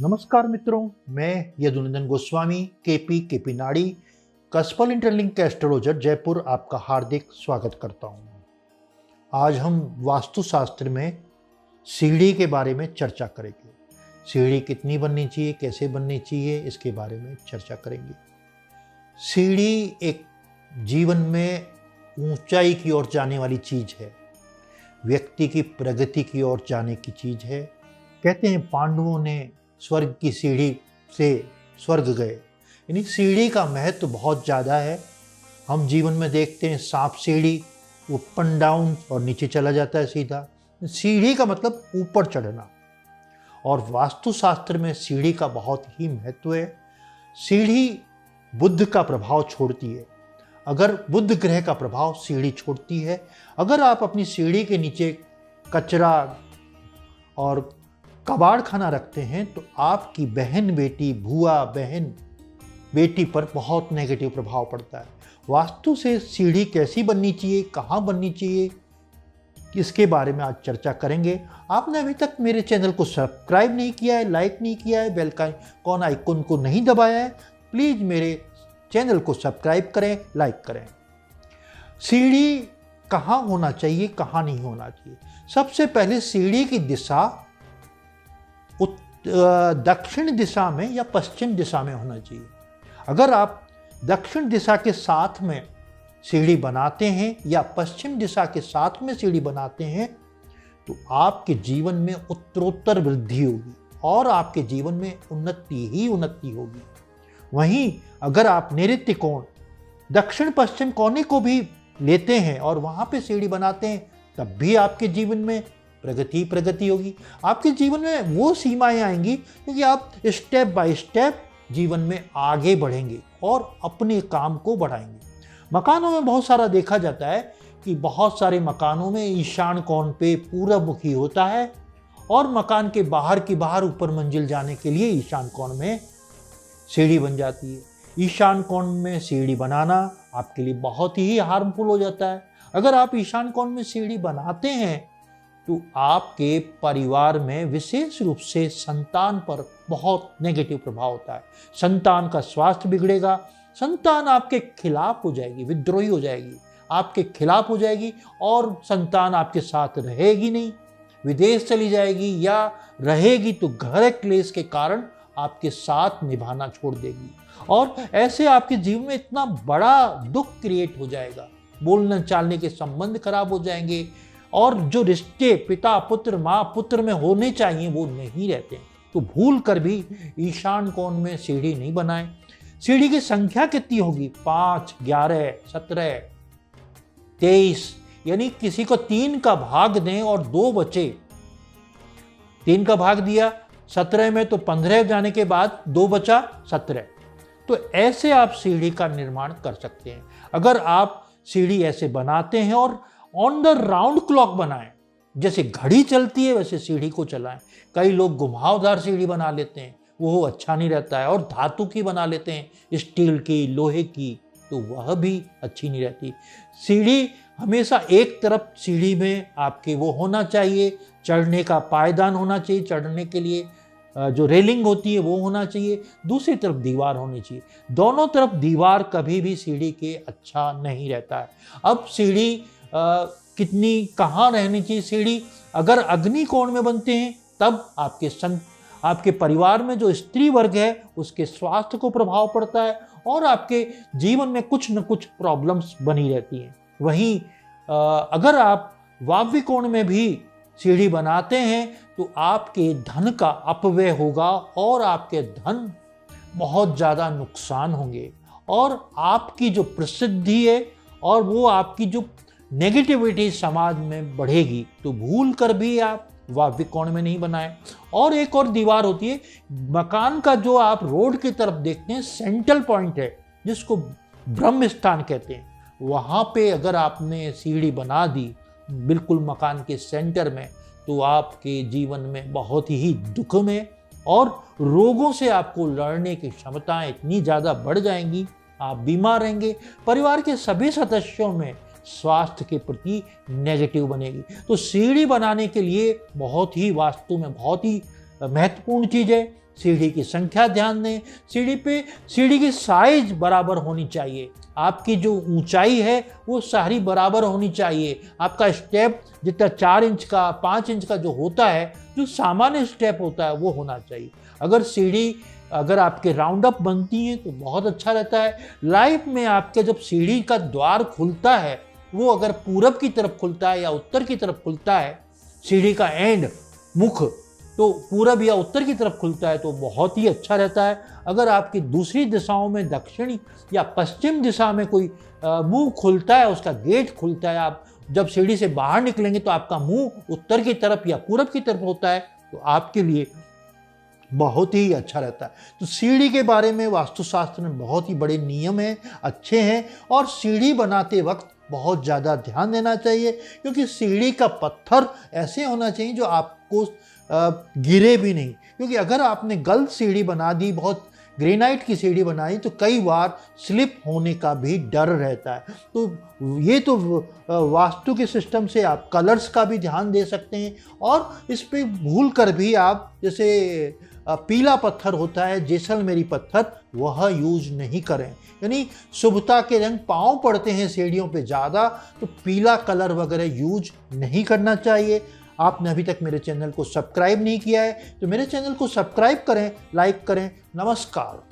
नमस्कार मित्रों, मैं यदुनंदन गोस्वामी केपी नाड़ी कस्पल इंटरलिंक एस्ट्रोलॉजर जयपुर आपका हार्दिक स्वागत करता हूँ। आज हम वास्तुशास्त्र में सीढ़ी के बारे में चर्चा करेंगे। सीढ़ी कितनी बननी चाहिए, कैसे बननी चाहिए, इसके बारे में चर्चा करेंगे। सीढ़ी एक जीवन में ऊंचाई की ओर जाने वाली चीज है, व्यक्ति की प्रगति की ओर जाने की चीज है। कहते हैं पांडवों ने स्वर्ग की सीढ़ी से स्वर्ग गए, यानी सीढ़ी का महत्व बहुत ज़्यादा है। हम जीवन में देखते हैं सांप सीढ़ी, अप एंड डाउन और नीचे चला जाता है सीधा। सीढ़ी का मतलब ऊपर चढ़ना, और वास्तुशास्त्र में सीढ़ी का बहुत ही महत्व है। सीढ़ी बुध का प्रभाव छोड़ती है। अगर बुध ग्रह का प्रभाव सीढ़ी छोड़ती है, अगर आप अपनी सीढ़ी के नीचे कचरा और कबाड़ खाना रखते हैं तो आपकी बहन बेटी, बुआ बहन बेटी पर बहुत नेगेटिव प्रभाव पड़ता है। वास्तु से सीढ़ी कैसी बननी चाहिए, कहाँ बननी चाहिए, इसके बारे में आज चर्चा करेंगे। आपने अभी तक मेरे चैनल को सब्सक्राइब नहीं किया है, लाइक नहीं किया है, बेल आइकॉन आइकन को नहीं दबाया है, प्लीज़ मेरे चैनल को सब्सक्राइब करें, लाइक करें। सीढ़ी कहाँ होना चाहिए, कहाँ नहीं होना चाहिए। सबसे पहले सीढ़ी की दिशा दक्षिण दिशा में या पश्चिम दिशा में होना चाहिए। अगर आप दक्षिण दिशा के साथ में सीढ़ी बनाते हैं या पश्चिम दिशा के साथ में सीढ़ी बनाते हैं तो आपके जीवन में उत्तरोत्तर वृद्धि होगी और आपके जीवन में उन्नति ही उन्नति होगी। वहीं अगर आप नैऋत्य कोण दक्षिण पश्चिम कोने को भी लेते हैं और वहां पे सीढ़ी बनाते हैं तब भी आपके जीवन में प्रगति होगी। आपके जीवन में वो सीमाएं आएंगी क्योंकि आप स्टेप बाय स्टेप जीवन में आगे बढ़ेंगे और अपने काम को बढ़ाएंगे। मकानों में बहुत सारा देखा जाता है कि बहुत सारे मकानों में ईशान कोण पे पूरब मुखी होता है और मकान के बाहर की बाहर ऊपर मंजिल जाने के लिए ईशान कोण में सीढ़ी बन जाती है। ईशान कोण में सीढ़ी बनाना आपके लिए बहुत ही हार्मफुल हो जाता है। अगर आप ईशान कोण में सीढ़ी बनाते हैं तो आपके परिवार में विशेष रूप से संतान पर बहुत नेगेटिव प्रभाव होता है। संतान का स्वास्थ्य बिगड़ेगा, संतान आपके खिलाफ हो जाएगी, विद्रोही हो जाएगी, आपके खिलाफ हो जाएगी और संतान आपके साथ रहेगी नहीं, विदेश चली जाएगी या रहेगी तो घर क्लेश के कारण आपके साथ निभाना छोड़ देगी। और ऐसे आपके जीवन में इतना बड़ा दुख क्रिएट हो जाएगा, बोलने चालने के संबंध खराब हो जाएंगे और जो रिश्ते पिता पुत्र माँ पुत्र में होने चाहिए वो नहीं रहते। तो भूल कर भी ईशान कोण में सीढ़ी नहीं बनाएं। सीढ़ी की संख्या कितनी होगी? 5, 11, 17, 23, यानी किसी को 3 का भाग दें और 2 बचे। 3 का भाग दिया 17 में तो 15 जाने के बाद 2 बचा 17। तो ऐसे आप सीढ़ी का निर्माण कर सकते हैं। अगर आप सीढ़ी ऐसे बनाते हैं और ऑन द राउंड क्लॉक बनाएं, जैसे घड़ी चलती है वैसे सीढ़ी को चलाएं। कई लोग घुमावदार सीढ़ी बना लेते हैं, वो अच्छा नहीं रहता है, और धातु की बना लेते हैं, स्टील की, लोहे की, तो वह भी अच्छी नहीं रहती। सीढ़ी हमेशा एक तरफ सीढ़ी में आपके वो होना चाहिए, चढ़ने का पायदान होना चाहिए, चढ़ने के लिए जो रेलिंग होती है वो होना चाहिए, दूसरी तरफ दीवार होनी चाहिए। दोनों तरफ दीवार कभी भी सीढ़ी के अच्छा नहीं रहता है। अब सीढ़ी कितनी कहाँ रहनी चाहिए? सीढ़ी अगर अग्नि कोण में बनते हैं तब आपके परिवार में जो स्त्री वर्ग है उसके स्वास्थ्य को प्रभाव पड़ता है और आपके जीवन में कुछ न कुछ प्रॉब्लम्स बनी रहती हैं। वहीं अगर आप वायव्य कोण में भी सीढ़ी बनाते हैं तो आपके धन का अपव्यय होगा और आपके धन बहुत ज़्यादा नुकसान होंगे और आपकी जो प्रसिद्धि है और वो आपकी जो नेगेटिविटी समाज में बढ़ेगी। तो भूल कर भी आप वायव्य कोण में नहीं बनाएं। और एक और दीवार होती है, मकान का जो आप रोड की तरफ देखते हैं सेंट्रल पॉइंट है जिसको ब्रह्म स्थान कहते हैं, वहाँ पे अगर आपने सीढ़ी बना दी बिल्कुल मकान के सेंटर में तो आपके जीवन में बहुत ही दुख में और रोगों से आपको लड़ने की क्षमताएं इतनी ज़्यादा बढ़ जाएंगी, आप बीमार रहेंगे, परिवार के सभी सदस्यों में स्वास्थ्य के प्रति नेगेटिव बनेगी। तो सीढ़ी बनाने के लिए बहुत ही वास्तु में बहुत ही महत्वपूर्ण चीज़ है। सीढ़ी की संख्या ध्यान दें, सीढ़ी की साइज बराबर होनी चाहिए। आपकी जो ऊंचाई है वो सारी बराबर होनी चाहिए। आपका स्टेप जितना 4 इंच का 5 इंच का जो होता है, जो सामान्य स्टेप होता है वो होना चाहिए। अगर आपके राउंड अप बनती हैं तो बहुत अच्छा रहता है। लाइफ में आपके जब सीढ़ी का द्वार खुलता है वो अगर पूरब की तरफ खुलता है या उत्तर की तरफ खुलता है, सीढ़ी का एंड मुख तो पूरब या उत्तर की तरफ खुलता है तो बहुत ही अच्छा रहता है। अगर आपकी दूसरी दिशाओं में दक्षिणी या पश्चिम दिशा में कोई मुंह खुलता है, उसका गेट खुलता है, आप जब सीढ़ी से बाहर निकलेंगे तो आपका मुंह उत्तर की तरफ या पूरब की तरफ होता है तो आपके लिए बहुत ही अच्छा रहता है। तो सीढ़ी के बारे में वास्तुशास्त्र में बहुत ही बड़े नियम हैं, अच्छे हैं, और सीढ़ी बनाते वक्त बहुत ज़्यादा ध्यान देना चाहिए, क्योंकि सीढ़ी का पत्थर ऐसे होना चाहिए जो आपको गिरे भी नहीं। क्योंकि अगर आपने गलत सीढ़ी बना दी, बहुत ग्रेनाइट की सीढ़ी बनाई, तो कई बार स्लिप होने का भी डर रहता है। तो ये तो वास्तु के सिस्टम से आप कलर्स का भी ध्यान दे सकते हैं, और इस पे भूल कर भी आप जैसे पीला पत्थर होता है, जैसलमेरी पत्थर, वह यूज नहीं करें। यानी शुभता के रंग पाँव पड़ते हैं सीढ़ियों पे ज़्यादा, तो पीला कलर वगैरह यूज नहीं करना चाहिए। आपने अभी तक मेरे चैनल को सब्सक्राइब नहीं किया है तो मेरे चैनल को सब्सक्राइब करें, लाइक करें। नमस्कार।